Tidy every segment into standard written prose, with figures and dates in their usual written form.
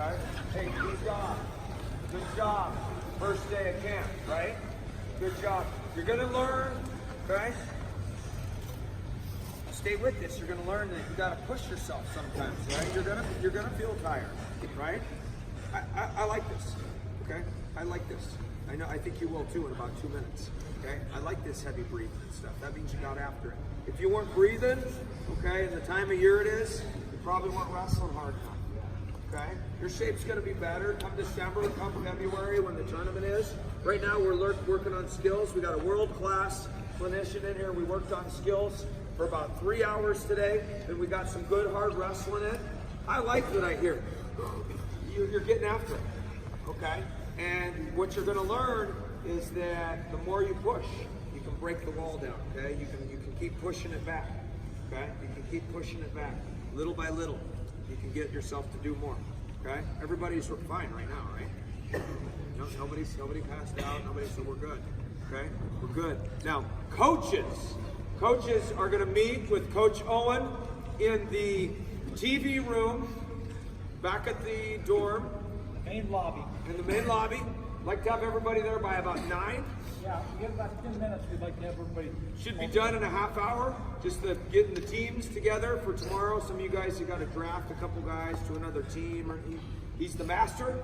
Okay? Hey, good job. Good job. First day of camp, right? Good job. You're gonna learn, okay? Stay with this. You're gonna learn that you gotta push yourself sometimes, right? You're gonna feel tired, right? I like this, okay? I like this. I think you will too in about 2 minutes, okay? I like this heavy breathing and stuff. That means you got after it. If you weren't breathing, okay, and the time of year it is, you probably weren't wrestling hard enough, okay? Your shape's gonna be better come December, come February when the tournament is. Right now we're working on skills. We got a world-class clinician in here. We worked on skills for about 3 hours today, and we got some good hard wrestling in. I like what I hear. You're getting after it, okay? And what you're gonna learn is that the more you push, you can break the wall down, okay? You can keep pushing it back, okay? You can keep pushing it back, little by little. You can get yourself to do more, okay? Everybody's fine right now, right? Nobody passed out, nobody said we're good, okay? We're good. Now, coaches are gonna meet with Coach Owen in the TV room back at the dorm. Main lobby. In the main lobby. Like to have everybody there by about 9. Yeah, we get about 10 minutes. We'd like to have everybody. Should be done in a half hour. Just getting the teams together for tomorrow. Some of you guys, you got to draft a couple guys to another team. He's the master.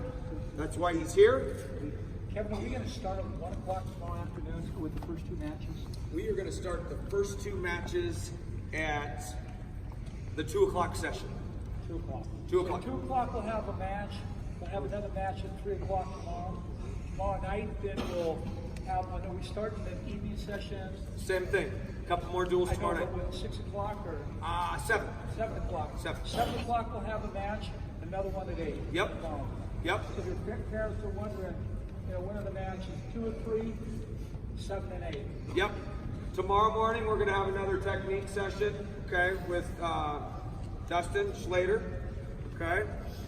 That's why he's here. Kevin, are we going to start at 1 o'clock tomorrow afternoon with the first 2 matches? We are going to start the first 2 matches at the 2 o'clock session. 2 o'clock. 2 o'clock. So 2 o'clock we'll have a match. We'll have another match at 3 o'clock tomorrow. Tomorrow night, then we'll have, I know we start in the evening session. Same thing. A couple more duels tomorrow night. With 6 o'clock or? 7. 7 o'clock. 7 o'clock we'll have a match, another one at 8. Yep. Tomorrow. Yep. So if your parents are wondering, one of the matches, 2 or 3, 7 and 8. Yep. Tomorrow morning we're going to have another technique session, okay, with Dustin Schlater, okay,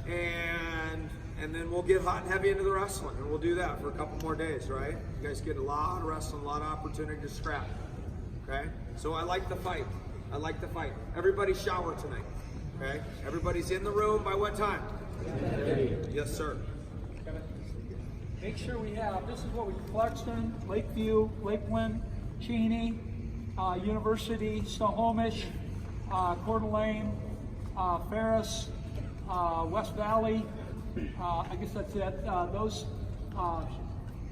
and then we'll get hot and heavy into the wrestling, and we'll do that for a couple more days, right? You guys get a lot of wrestling, a lot of opportunity to scrap, okay? So I like the fight. I like the fight. Everybody shower tonight, okay? Everybody's in the room by what time? Yes, sir. Make sure we have, this is what we, Clarkston, Lakeview, Lakeland, Cheney, University, Snohomish, Coeur d'Alene, Ferris, West Valley, I guess that's it. Those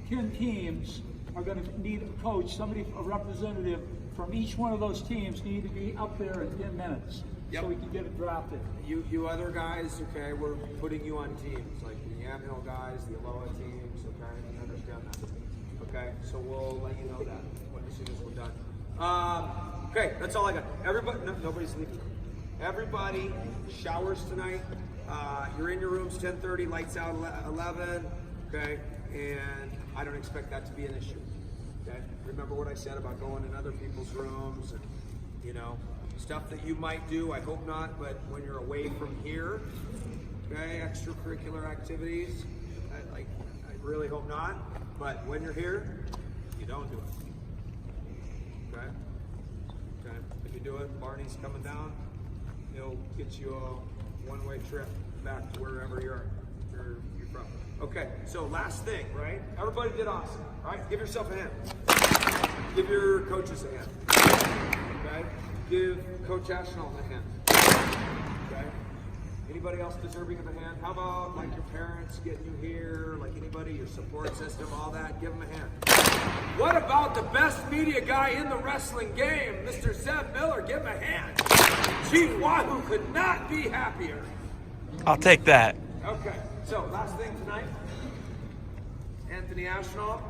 10 teams are going to need a coach, a representative from each one of those teams need to be up there in 10 minutes. Yep. So we can get it drafted. You other guys, okay, we're putting you on teams, like the Ashnault guys, the Aloha teams, okay, you understand that, okay? So we'll let you know that as soon as we're done. Okay, that's all I got. Everybody, nobody's leaving. Everybody showers tonight. You're in your rooms 10:30, lights out 11, okay? And I don't expect that to be an issue, okay? Remember what I said about going in other people's rooms and, stuff that you might do, I hope not, but when you're away from here, okay, extracurricular activities, I really hope not, but when you're here, you don't do it, okay? Okay, if you do it, Barney's coming down, he'll get you a one-way trip back to wherever you're from. Okay, so last thing, right? Everybody did awesome, right? Give yourself a hand. Give your coaches a hand, okay? Give Coach Ashnault a hand. Okay? Anybody else deserving of a hand? How about like your parents getting you here, like anybody, your support system, all that? Give them a hand. What about the best media guy in the wrestling game, Mr. Zeb Miller? Give him a hand. Chief Wahoo could not be happier. I'll take that. Okay, so last thing tonight. Anthony Ashnault,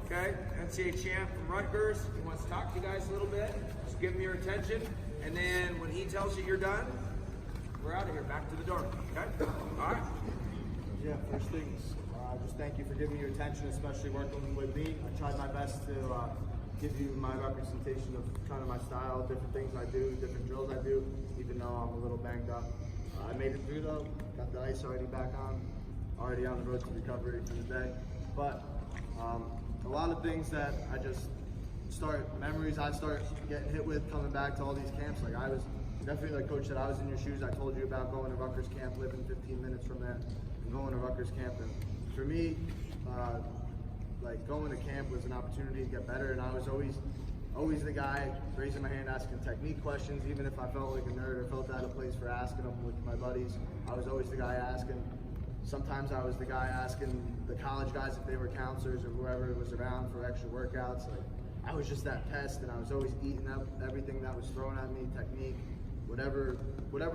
okay, NCAA champ from Rutgers. He wants to talk to you guys a little bit. Just give him your attention, and then when he tells you you're done, we're out of here, back to the dorm, okay? All right? Yeah, first things, just thank you for giving me your attention, especially working with me. I tried my best to give you my representation of kind of my style, different things I do, different drills I do, even though I'm a little banged up. I made it through though, got the ice already back on, already on the road to recovery for the day. But a lot of things that I just memories I start getting hit with coming back to all these camps. Like I was definitely, like Coach said, I was in your shoes. I told you about going to Rutgers camp, living 15 minutes from there, and going to Rutgers camp. And for me, like going to camp was an opportunity to get better, and I was always the guy raising my hand, asking technique questions, even if I felt like a nerd or felt out of place for asking them with my buddies. I was always the guy asking. Sometimes I was the guy asking the college guys if they were counselors or whoever was around for extra workouts. Like, I was just that pest, and I was always eating up everything that was thrown at me, technique, whatever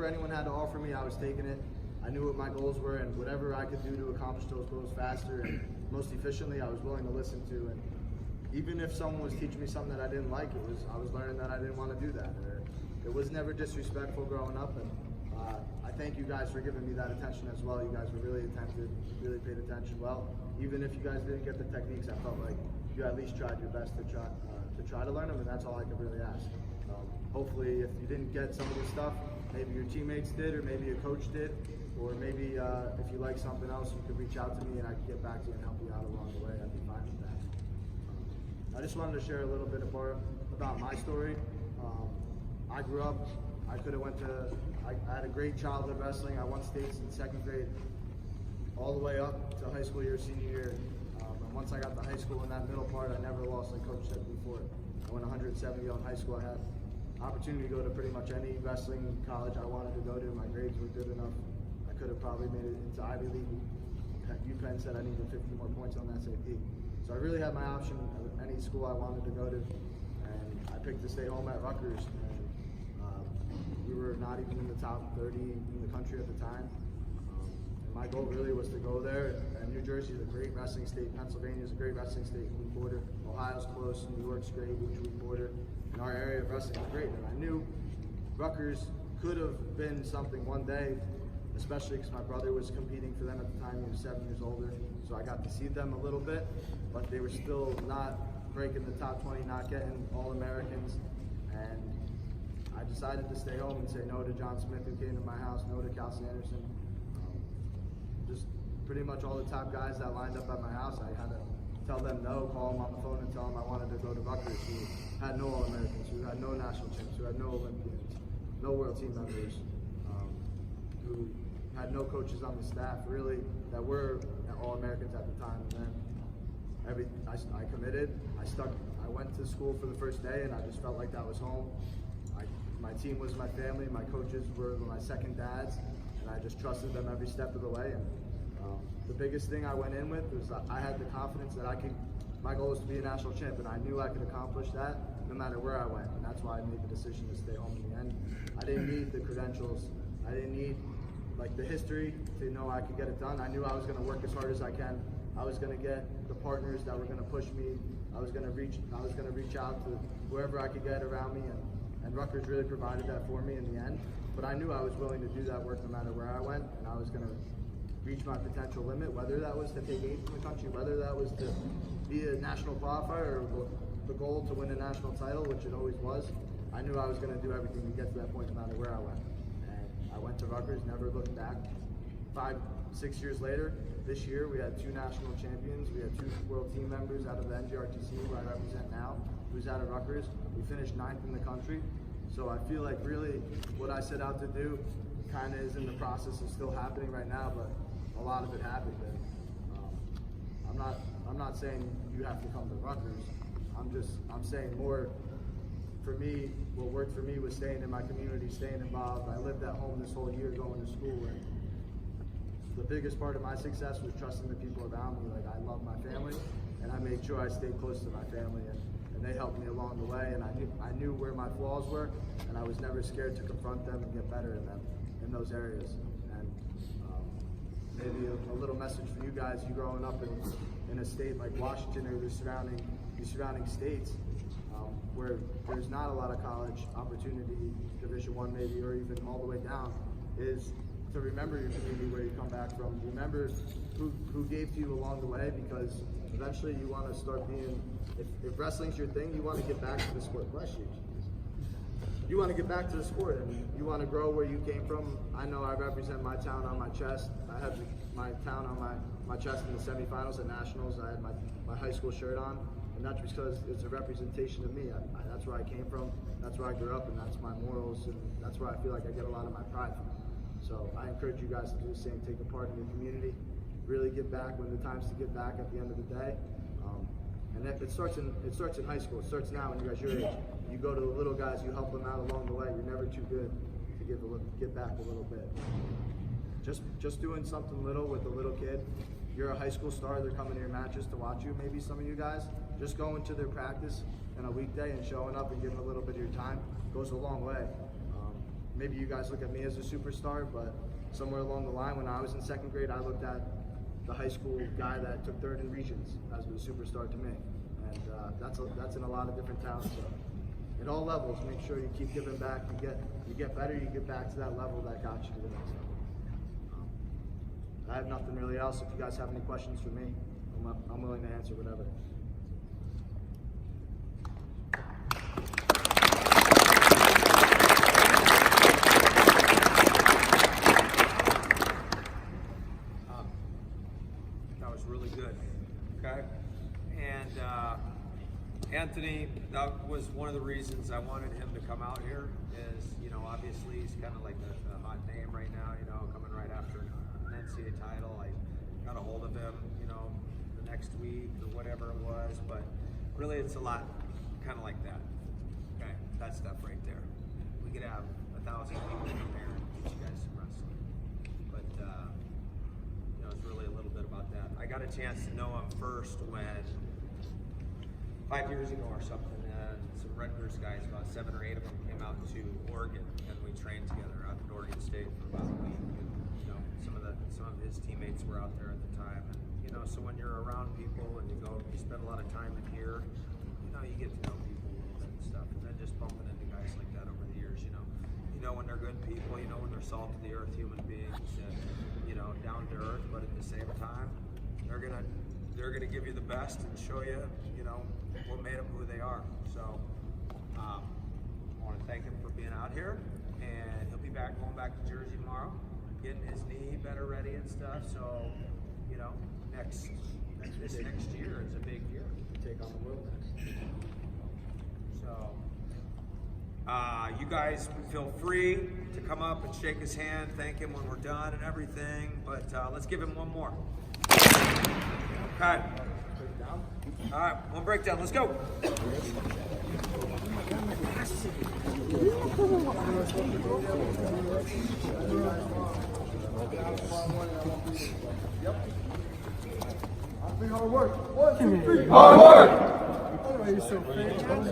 anyone had to offer me, I was taking it. I knew what my goals were, and whatever I could do to accomplish those goals faster and most efficiently, I was willing to listen to. And even if someone was teaching me something that I didn't like, I was learning that I didn't want to do that. It was never disrespectful growing up, and I thank you guys for giving me that attention as well. You guys were really attentive, really paid attention well. Even if you guys didn't get the techniques, I felt like you at least tried your best to try to learn them, and that's all I could really ask. Hopefully, if you didn't get some of this stuff, maybe your teammates did, or maybe a coach did, or maybe if you like something else, you could reach out to me and I could get back to you and help you out along the way. I'd be fine with that. I just wanted to share a little bit about my story. I grew up, I had a great childhood wrestling. I won states in second grade all the way up to high school year, senior year. And once I got to high school, in that middle part, I never lost, like Coach said before. I went 170 in high school. I had opportunity to go to pretty much any wrestling college I wanted to go to. My grades were good enough. I could have probably made it into Ivy League. UPenn said I needed 50 more points on the SAT. So I really had my option of any school I wanted to go to. And I picked to stay home at Rutgers. We were not even in the top 30 in the country at the time. And my goal really was to go there. And New Jersey is a great wrestling state. Pennsylvania is a great wrestling state, Blue border. Ohio's close. New York's great, Blue border. And our area of wrestling is great. And I knew Rutgers could have been something one day, especially because my brother was competing for them at the time. He was 7 years older. So I got to see them a little bit, but they were still not breaking the top 20, not getting All-Americans. And I decided to stay home and say no to John Smith, who came to my house, no to Cal Sanderson. Just pretty much all the top guys that lined up at my house, I had to tell them no, call them on the phone and tell them I wanted to go to Rutgers, who had no All-Americans, who had no national champs, who had no Olympians, no world team members, who had no coaches on the staff, really, that were All-Americans at the time. And then I committed, I went to school for the first day, and I just felt like that was home. My team was my family, my coaches were my second dads, and I just trusted them every step of the way. And the biggest thing I went in with was that I had the confidence that my goal was to be a national champ, and I knew I could accomplish that no matter where I went. And that's why I made the decision to stay home in the end. I didn't need the credentials. I didn't need the history to know I could get it done. I knew I was going to work as hard as I can. I was going to get the partners that were going to push me. I was going to reach out to whoever I could get around me, and Rutgers really provided that for me in the end. But I knew I was willing to do that work no matter where I went, and I was going to reach my potential limit, whether that was to take 8th in the country, whether that was to be a national qualifier, or the goal to win a national title, which it always was. I knew I was going to do everything to get to that point no matter where I went. And I went to Rutgers, never looked back. 5-6 years later, this year, we had 2 national champions. We had 2 world team members out of the NGRTC, who I represent now, who's out of Rutgers. We finished 9th in the country. So I feel like really what I set out to do kind of is in the process of still happening right now, but a lot of it happened. And I'm not saying you have to come to Rutgers. I'm saying more, for me, what worked for me was staying in my community, staying involved. I lived at home this whole year going to school, and the biggest part of my success was trusting the people around me. Like, I love my family, and I made sure I stayed close to my family, and they helped me along the way. And I knew where my flaws were, and I was never scared to confront them and get better in them, in those areas. And maybe a little message for you guys: you growing up in a state like Washington or the surrounding states, where there's not a lot of college opportunity, Division I maybe, or even all the way down, is to remember your community, where you come back from. Remember who gave to you along the way, because eventually you want to start being, if wrestling's your thing, you want to get back to the sport. Bless you. You want to get back to the sport, and you want to grow where you came from. I know I represent my town on my chest. I have my town on my chest in the semifinals at nationals. I had my high school shirt on, And that's because it's a representation of me. That's where I came from, that's where I grew up, and that's my morals, and that's where I feel like I get a lot of my pride from. So I encourage you guys to do the same, take a part in the community, really give back when the time's to give back at the end of the day. And it starts in high school. It starts now when you guys your age. You go to the little guys, you help them out along the way. You're never too good to give back a little bit. Just doing something little with a little kid. You're a high school star, they're coming to your matches to watch you, maybe some of you guys. Just going to their practice on a weekday and showing up and giving a little bit of your time goes a long way. Maybe you guys look at me as a superstar, but somewhere along the line when I was in second grade, I looked at the high school guy that took third in regions as a superstar to me. And that's in a lot of different towns. So at all levels, make sure you keep giving back. You get better, you get back to that level that got you to the next level. I have nothing really else. If you guys have any questions for me, I'm willing to answer whatever. That was really good. Okay, and Anthony, that was one of the reasons I wanted him to come out here. Is obviously he's kind of like a hot name right now. Coming right after an NCAA title. I got a hold of him, the next week or whatever it was. But really, it's a lot kind of like that. Okay, that stuff right there. We could have 1,000 people prepared to teach you guys some wrestling. But it's really a little bit about that. I got a chance to know him first when 5 years ago or something, and some Rutgers guys, about 7 or 8 of them, came out to Oregon, and we trained together out at Oregon State for about a week. And, some of his teammates were out there at the time, and so when you're around people and you spend a lot of time in here, you get to know people a little bit and stuff, and then just bumping into guys like that over the years, when they're good people, when they're salt of the earth human beings, and down to earth, but at the same time, they're gonna give you the best and show you, what made them who they are. So I want to thank him for being out here, and he'll be going back to Jersey tomorrow, getting his knee better ready and stuff. So this next year is a big year. Take on the world next. So you guys feel free to come up and shake his hand, thank him when we're done and everything. But let's give him one more. Okay. All right, one breakdown. Let's go. Hard work. 1, 2, 3. Hard work!